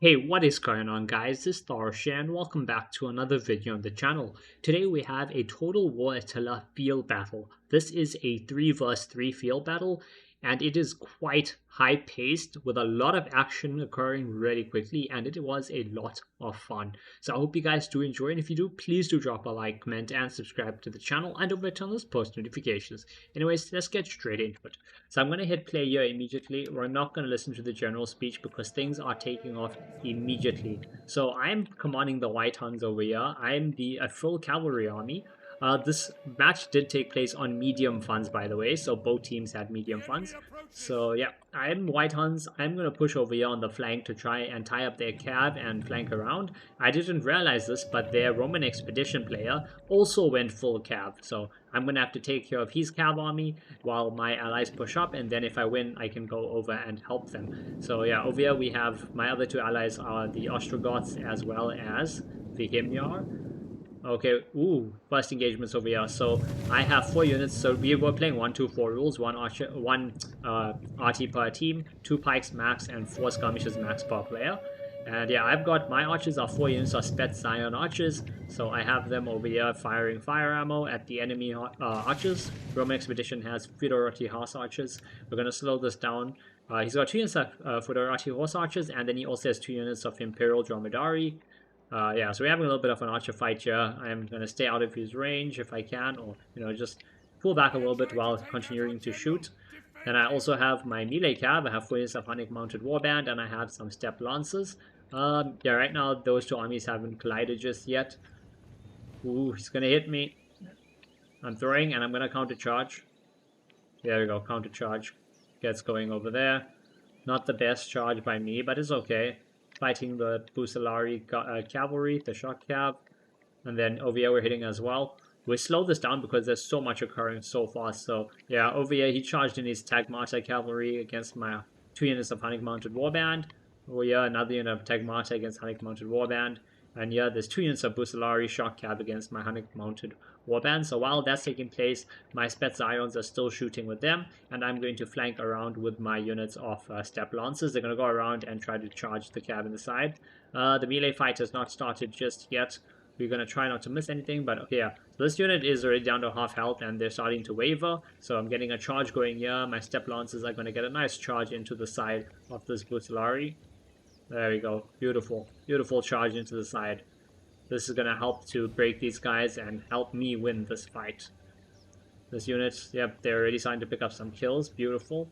Hey, what is going on guys? This is Tharshey and welcome back to another video on the channel. Today we have a Total War Attila field battle. This is a 3 vs 3 field battle and it is quite high paced with a lot of action occurring really quickly, and it was a lot of fun. So I hope you guys do enjoy, and if you do, please do drop a like, comment and subscribe to the channel, and don't forget to turn on those post notifications. Anyways, let's get straight into it. So I'm going to hit play here immediately. We're not going to listen to the general speech because things are taking off immediately. So I'm commanding the White Huns over here. I'm a full cavalry army. This match did take place on medium funds, by the way, so both teams had medium funds. So yeah, I'm White Huns. I'm going to push over here on the flank to try and tie up their cav and flank around. I didn't realize this, but their Roman expedition player also went full cav. So I'm going to have to take care of his cav army while my allies push up, and then if I win, I can go over and help them. So yeah, over here we have my other two allies are the Ostrogoths as well as the Himyar. Okay, ooh, first engagements over here. So I have 4 units. So we were playing 1-2-4 rules, one archer, one RT per team, 2 pikes max, and 4 skirmishes max per player. And yeah, I've got my archers are 4 units of Spets Zion archers. So I have them over here firing fire ammo at the enemy archers. Roman Expedition has Fedorati horse archers. We're gonna slow this down. He's got 2 units of Fedorati horse archers, and then he also has 2 units of Imperial Dromedari. Yeah, so we're having a little bit of an archer fight here. I'm going to stay out of his range if I can, or, just pull back a little bit while continuing to shoot. And I also have my melee cav. I have 4 units of Hunnic Mounted Warband, and I have some Step Lancers. Yeah, right now those two armies haven't collided just yet. Ooh, he's going to hit me. I'm throwing, and I'm going to counter charge. There we go, counter charge. Gets going over there. Not the best charge by me, but it's okay. Fighting the Busalari cavalry, the shock cav, and then over here we're hitting as well. We slow this down because there's so much occurring so fast. So yeah, over here he charged in his Tagmata cavalry against my 2 units of Hunnic Mounted Warband. Over here another unit of Tagmata against Hunnic Mounted Warband. And yeah, there's 2 units of Busalari shock cav against my Hunnic Mounted Warband. So while that's taking place, my Spets Ions are still shooting with them, and I'm going to flank around with my units of Step Lancers. They're going to go around and try to charge the cav in the side. The melee fight has not started just yet. We're going to try not to miss anything, but okay, yeah. So this unit is already down to half health, and they're starting to waver. So I'm getting a charge going here. My Step Lancers are going to get a nice charge into the side of this Busalari. There we go. Beautiful. Beautiful charge into the side. This is going to help to break these guys and help me win this fight. This unit, yep, they're already starting to pick up some kills. Beautiful.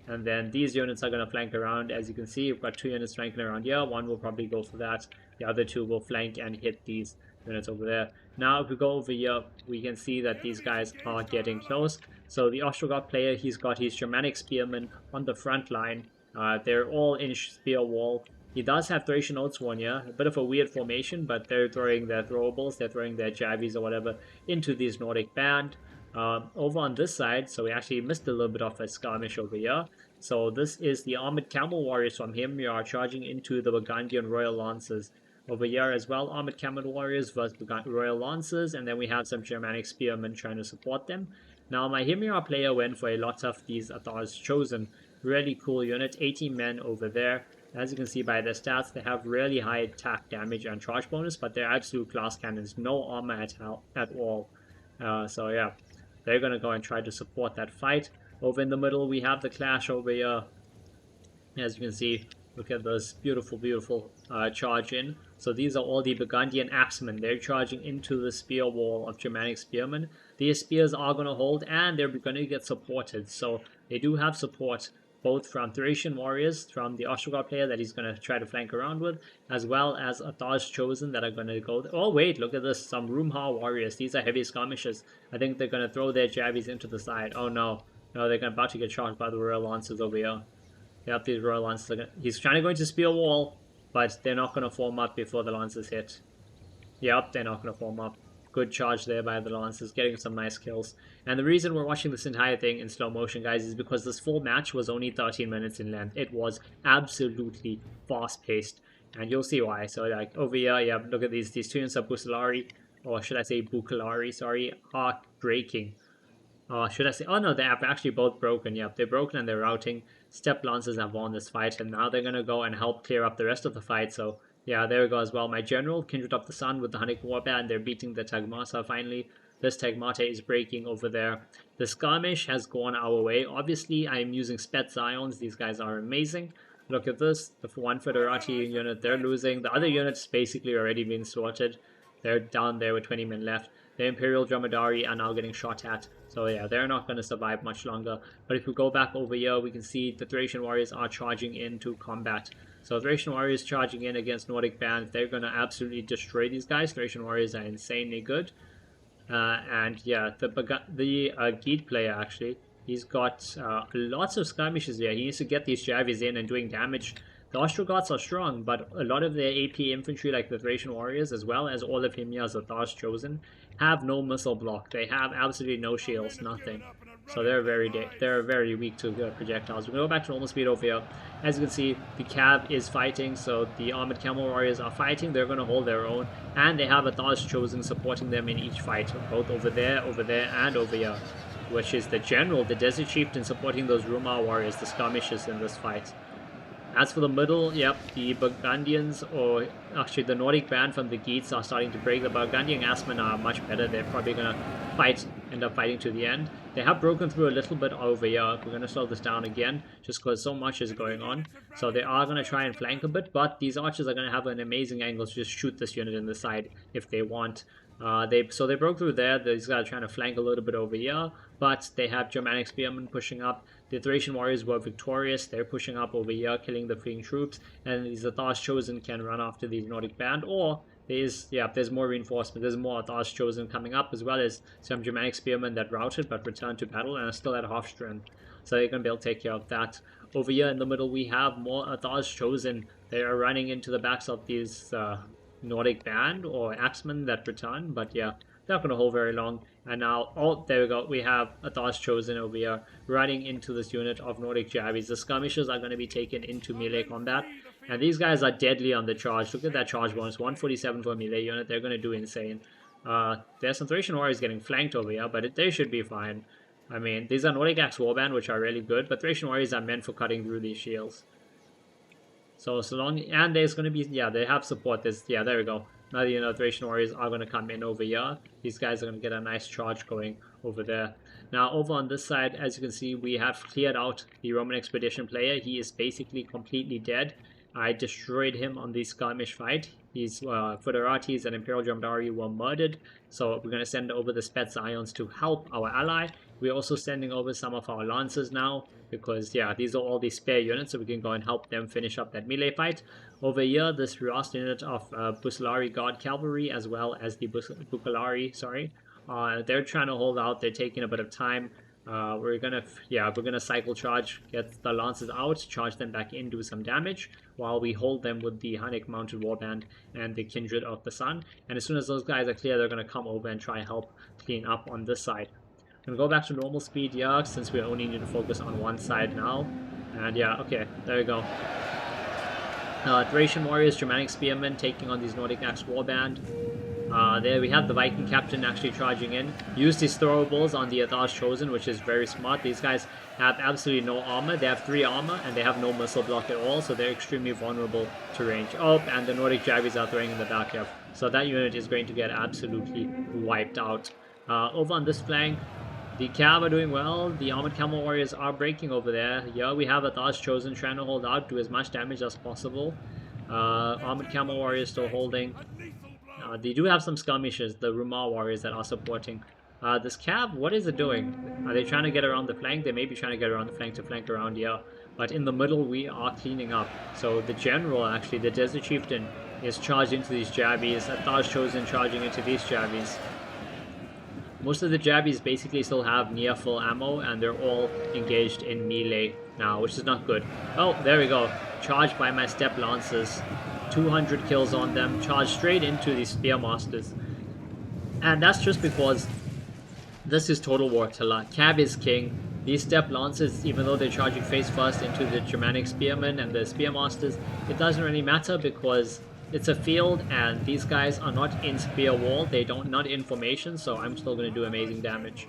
And then these units are going to flank around. As you can see, we've got 2 units flanking around here. One will probably go for that. The other 2 will flank and hit these units over there. Now, if we go over here, we can see that these guys are getting close. So the Ostrogoth player, he's got his Germanic Spearmen on the front line. They're all in spear wall. He does have Thracian Oathsworn here, a bit of a weird formation, but they're throwing their throwables, they're throwing their javies or whatever into this Nordic band. Over on this side, so we actually missed a little bit of a skirmish over here. So this is the Armored Camel Warriors from him. We are charging into the Burgundian Royal Lancers. Over here as well, Armored Camel Warriors versus Royal Lancers, and then we have some Germanic Spearmen trying to support them. Now my Himyar player went for a lot of these Athar's Chosen. Really cool unit, 18 men over there. As you can see by their stats, they have really high attack damage and charge bonus, but they're absolute glass cannons, no armor at all. So yeah, they're going to go and try to support that fight. Over in the middle, we have the clash over here. As you can see, look at this beautiful, beautiful charge in. So these are all the Burgundian Axemen. They're charging into the spear wall of Germanic Spearmen. These spears are going to hold, and they're going to get supported. So they do have support both from Thracian warriors, from the Ostrogoth player that he's going to try to flank around with, as well as Athar's Chosen that are going to go... Oh wait, look at this, some Rumhar warriors. These are heavy skirmishers. I think they're going to throw their javies into the side. Oh no. No, they're about to get charged by the Royal Lancers over here. Yep, these Royal Lancers he's trying to go into spear wall, but they're not going to form up before the Lancers hit. Yep, they're not going to form up. Good charge there by the Lancers, getting some nice kills. And the reason we're watching this entire thing in slow motion, guys, is because this full match was only 13 minutes in length. It was absolutely fast-paced, and you'll see why. So, like, over here, yeah, look at these 2 units of Busalari, or should I say Bukalari, sorry, are breaking. Should I say? Oh no, they have actually both broken. Yep, they're broken and they're routing. Steppe Lancers have won this fight, and now they're going to go and help clear up the rest of the fight. So yeah, there we go as well. My general, Kindred of the Sun with the Hunnic Warband, they're beating the Tagmata finally. This Tagmata is breaking over there. The skirmish has gone our way. Obviously, I'm using Spet Zions. These guys are amazing. Look at this. The one Federati unit, they're losing. The other units basically already been sorted. They're down there with 20 men left. The Imperial Dromedari are now getting shot at. So yeah, they're not going to survive much longer. But if we go back over here, we can see the Thracian Warriors are charging into combat. So Thracian Warriors charging in against Nordic bands. They're going to absolutely destroy these guys. Thracian Warriors are insanely good. And yeah, the Geet player actually, he's got lots of skirmishes here. He needs to get these Javis in and doing damage. The Ostrogoths are strong, but a lot of their AP infantry, like the Thracian Warriors, as well as all of Himya's Athar's Chosen, have no missile block. They have absolutely no shields, nothing. So they're very weak to projectiles. We're going to go back to normal speed over here. As you can see, the Cav is fighting, so the Armored Camel Warriors are fighting. They're going to hold their own, and they have Athar's Chosen supporting them in each fight, both over there, and over here, which is the General, the Desert Chieftain, supporting those Rumar Warriors, the skirmishes in this fight. As for the middle, yep, the Burgundians, or actually the Nordic band from the Geats, are starting to break. The Burgundian Asmen are much better. They're probably going to end up fighting to the end. They have broken through a little bit over here. We're going to slow this down again, just because so much is going on. So they are going to try and flank a bit, but these archers are going to have an amazing angle to just shoot this unit in the side if they want. So they broke through there. These guys are trying to flank a little bit over here, but they have Germanic Spearmen pushing up. The Thracian Warriors were victorious. They're pushing up over here, killing the fleeing troops, and these Athar's Chosen can run after the Nordic band, or there's more reinforcement. There's more Athar's Chosen coming up, as well as some Germanic Spearmen that routed but returned to battle and are still at half strength. So they're going to be able to take care of that. Over here in the middle, we have more Athar's Chosen. They are running into the backs of these Nordic band or Axemen that return, but yeah, they're not going to hold very long. And now, oh, there we go, we have Athar's Chosen over here running into this unit of Nordic Javis. The skirmishers are going to be taken into melee combat, and these guys are deadly on the charge. Look at that charge bonus, 147 for a melee unit. They're going to do insane. There's some Thracian Warriors getting flanked over here, but they should be fine. I mean, these are Nordic Axe Warband, which are really good, but Thracian Warriors are meant for cutting through these shields. So long, and there's going to be, yeah, they have support. Yeah, there we go. Now the Thracian Warriors are going to come in over here. These guys are going to get a nice charge going over there. Now over on this side, as you can see, we have cleared out the Roman Expedition player. He is basically completely dead. I destroyed him on the skirmish fight. His Federatis and Imperial Dromedari were murdered. So we're going to send over the Spets Ions to help our ally. We're also sending over some of our Lancers now, because yeah, these are all the spare units, so we can go and help them finish up that melee fight. Over here, this last unit of Bucelari Guard Cavalry, as well as the Bucelari, they're trying to hold out. They're taking a bit of time. We're gonna cycle charge, get the Lancers out, charge them back in, do some damage, while we hold them with the Hunnic Mounted Warband and the Kindred of the Sun. And as soon as those guys are clear, they're gonna come over and try and help clean up on this side. I'm gonna go back to normal speed, yeah, since we only need to focus on one side now. And yeah, okay, there we go. Thracian Warriors, Germanic Spearmen taking on these Nordic Axe Warband. There we have the Viking Captain actually charging in. Used his throwables on the Athar's Chosen, which is very smart. These guys have absolutely no armor. They have 3 armor, and they have no missile block at all, so they're extremely vulnerable to range. Oh, and the Nordic Javis are throwing in the back here. So that unit is going to get absolutely wiped out. Over on this flank, the Cav are doing well. The Armored Camel Warriors are breaking over there. Yeah, we have Athar's Chosen trying to hold out, do as much damage as possible. Armored Camel Warriors still holding. They do have some skirmishes, the Rumar Warriors that are supporting. This Cav, what is it doing? Are they trying to get around the flank? They may be trying to get around the flank to flank around here. But in the middle, we are cleaning up. So the General, actually, the Desert Chieftain, is charged into these Javis. Athar's Chosen charging into these Javis. Most of the Javis basically still have near full ammo, and they're all engaged in melee now, which is not good. Oh, there we go. Charged by my Steppe Lancers. 200 kills on them. Charged straight into the Spearmasters. And that's just because this is Total War Attila. Cav is king. These Steppe Lancers, even though they're charging face first into the Germanic Spearmen and the Spearmasters, it doesn't really matter because it's a field and these guys are not in spear wall. They not in formation, so I'm still going to do amazing damage.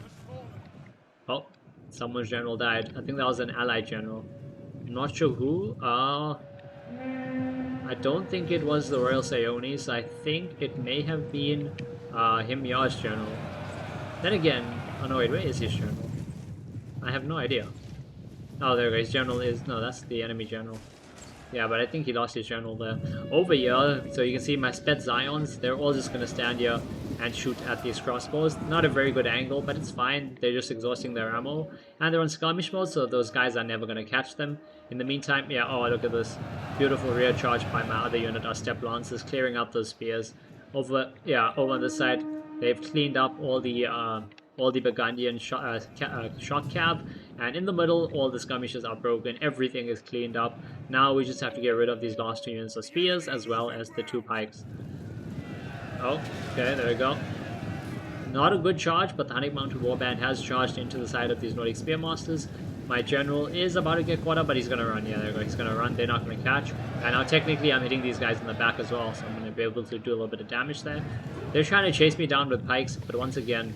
Oh, someone's general died. I think that was an allied general. not sure who. I don't think it was the Royal Sayonis. I think it may have been Himyar's general. Then again, oh no, wait, where is his general? I have no idea. Oh, there we go. His general is, no, that's the enemy general. Yeah, but I think he lost his general there. Over here, so you can see my Sped Zions, they're all just going to stand here and shoot at these crossbows. Not a very good angle, but it's fine. They're just exhausting their ammo. And they're on skirmish mode, so those guys are never going to catch them. In the meantime, yeah, oh, look at this. Beautiful rear charge by my other unit, our Step Lancers, clearing up those spears. Over on this side, they've cleaned up all the Burgundian shock cav, and in the middle all the skirmishes are broken, everything is cleaned up. Now we just have to get rid of these last 2 units of spears as well as the 2 pikes. Oh, okay, there we go. Not a good charge, but the Hunting Mounted Warband has charged into the side of these Nordic Spearmasters. My general is about to get caught up, but he's going to run. Yeah, there we go. He's going to run. They're not going to catch. And now technically I'm hitting these guys in the back as well, so I'm going to be able to do a little bit of damage there. They're trying to chase me down with pikes, but once again,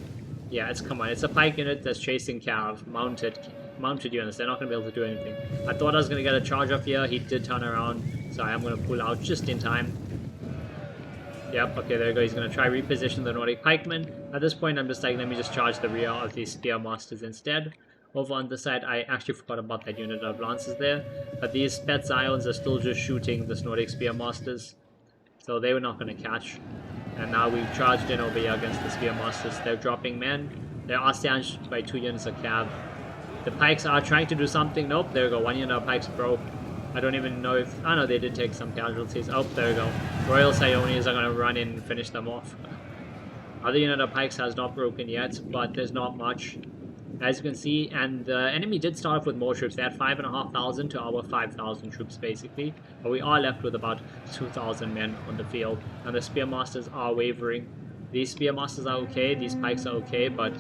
yeah, come on. It's a pike unit that's chasing Cav, mounted units. They're not going to be able to do anything. I thought I was going to get a charge off here. He did turn around, so I'm going to pull out just in time. Yep, okay, there we go. He's going to try reposition the Nordic pikemen. At this point, I'm just like, let me just charge the rear of these Spearmasters instead. Over on this side, I actually forgot about that unit of Lancers there. But these Sped Zions are still just shooting this Nordic Spearmasters. So they were not going to catch. And now we've charged in over here against the Spearmasters. They're dropping men. They're outstanded by 2 units of cav. The pikes are trying to do something. Nope, there we go. 1 unit of pikes broke. I don't even know if... I know they did take some casualties. Oh, there we go. Royal Sayonis are going to run in and finish them off. Other unit of pikes has not broken yet, but there's not much, as you can see. And the enemy did start off with more troops. They had 5,500 to our 5,000 troops, basically. But we are left with about 2,000 men on the field. And the Spearmasters are wavering. These Spearmasters are okay. These pikes are okay, but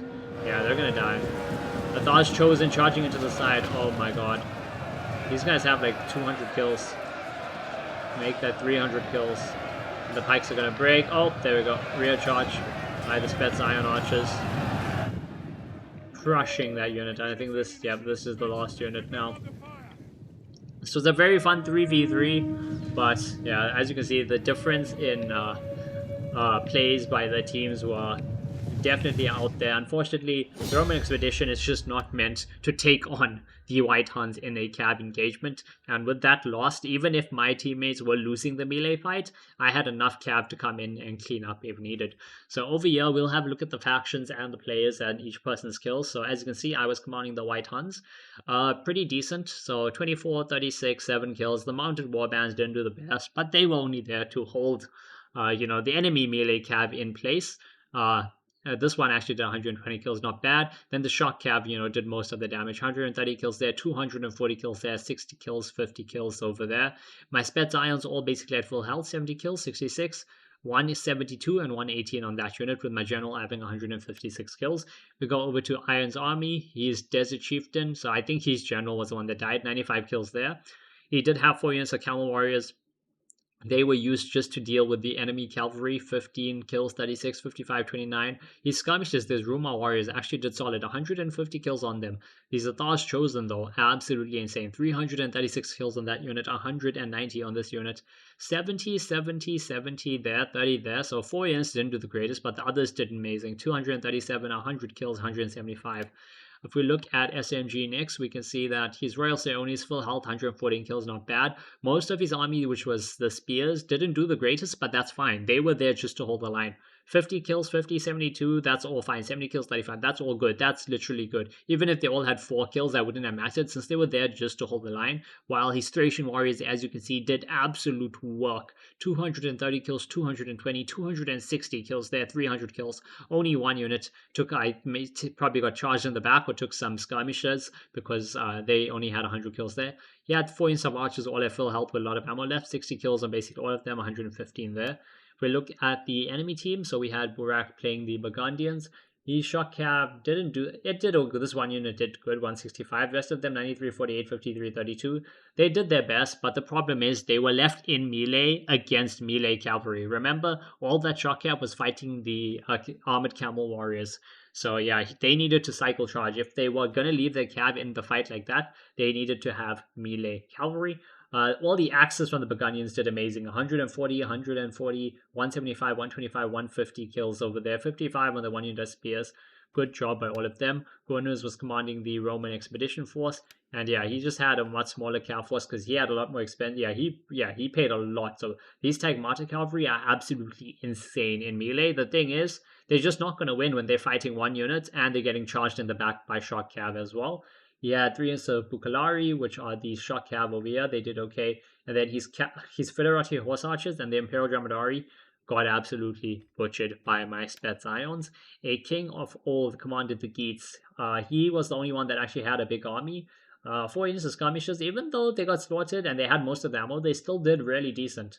yeah, they're going to die. The Thar's chosen charging into the side. Oh my god. These guys have like 200 kills. Make that 300 kills. And the pikes are going to break. Oh, there we go. Rear charge by the Sped Zion Archers. Crushing that unit. I think this, yeah, this is the last unit now. This was a very fun 3v3. But yeah, as you can see, the difference in plays by the teams were definitely out there. Unfortunately, the Roman expedition is just not meant to take on the White Huns in a Cav engagement, and with that lost, even if my teammates were losing the melee fight, I had enough Cav to come in and clean up if needed. So over here, we'll have a look at the factions and the players and each person's kills. So as you can see, I was commanding the White Huns. Pretty decent. So 24, 36, 7 kills. The Mounted Warbands didn't do the best, but they were only there to hold, the enemy melee Cav in place. This one actually did 120 kills, not bad. Then the shock cav, did most of the damage. 130 kills there, 240 kills there, 60 kills, 50 kills over there. My Sped Zions all basically at full health, 70 kills, 66. 172 and 118 on that unit, with my general having 156 kills. We go over to Iron's army. He's Desert Chieftain, so I think his general was the one that died. 95 kills there. He did have 4 units of Camel Warriors. They were used just to deal with the enemy cavalry. 15 kills, 36, 55, 29. His skirmishes, these Ruma warriors, actually did solid. 150 kills on them. These are Thar's chosen, though. Absolutely insane. 336 kills on that unit. 190 on this unit. 70, 70, 70 there. 30 there. So 4 units didn't do the greatest, but the others did amazing. 237, 100 kills, 175. If we look at SMG next, we can see that his Royal Sayonis full health, 114 kills, not bad. Most of his army, which was the spears, didn't do the greatest, but that's fine. They were there just to hold the line. 50 kills, 50, 72, that's all fine. 70 kills, 35, that's all good. That's literally good. Even if they all had 4 kills, that wouldn't have mattered, since they were there just to hold the line. While his Thracian warriors, as you can see, did absolute work. 230 kills, 220, 260 kills there, 300 kills. Only 1 unit took, probably got charged in the back or took some skirmishes, because they only had 100 kills there. He had 4 units of archers, all at full health with a lot of ammo left. 60 kills on basically all of them, 115 there. If we look at the enemy team, so we had Burak playing the Burgundians. The shock cav didn't do it. Did good. This 1 unit did good, 165. Rest of them 93, 48, 53, 32. They did their best, but the problem is they were left in melee against melee cavalry. Remember, all that shock cav was fighting the armored camel warriors. So yeah, they needed to cycle charge. If they were going to leave their cav in the fight like that, they needed to have melee cavalry. All the axes from the Burgundians did amazing. 140, 140, 175, 125, 150 kills over there. 55 on the one-unit spears. Good job by all of them. Guanus was commanding the Roman expedition force. And yeah, he just had a much smaller cav force because he had a lot more expense. He paid a lot. So these Tagmata cavalry are absolutely insane in melee. The thing is, they're just not going to win when they're fighting one unit and they're getting charged in the back by shock cav as well. He had 3 units of Bucalari, which are the shock cav over here. They did okay. And then his Federati horse archers and the Imperial Dromedari got absolutely butchered by my Spets Ions. A king of old commanded the Geats. He was the only one that actually had a big army. 4 units of skirmishers, even though they got slaughtered and they had most of the ammo, they still did really decent.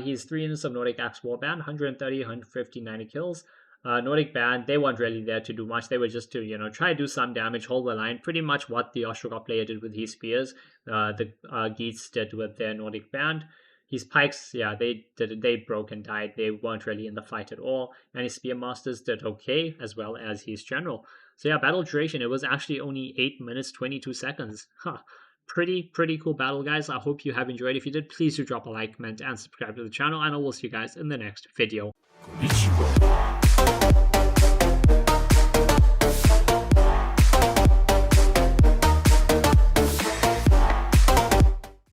He's 3 units of Nordic Axe Warband, 130, 150, 90 kills. Nordic Band, they weren't really there to do much. They were just to, try to do some damage, hold the line. Pretty much what the Ostrogoth player did with his spears, the Geats did with their Nordic Band. His pikes, yeah, they broke and died. They weren't really in the fight at all. And his Spearmasters did okay, as well as his general. So yeah, battle duration, it was actually only 8 minutes, 22 seconds. Huh. Pretty cool battle, guys. I hope you have enjoyed. If you did, please do drop a like, comment, and subscribe to the channel. And I will see you guys in the next video. Konnichiwa.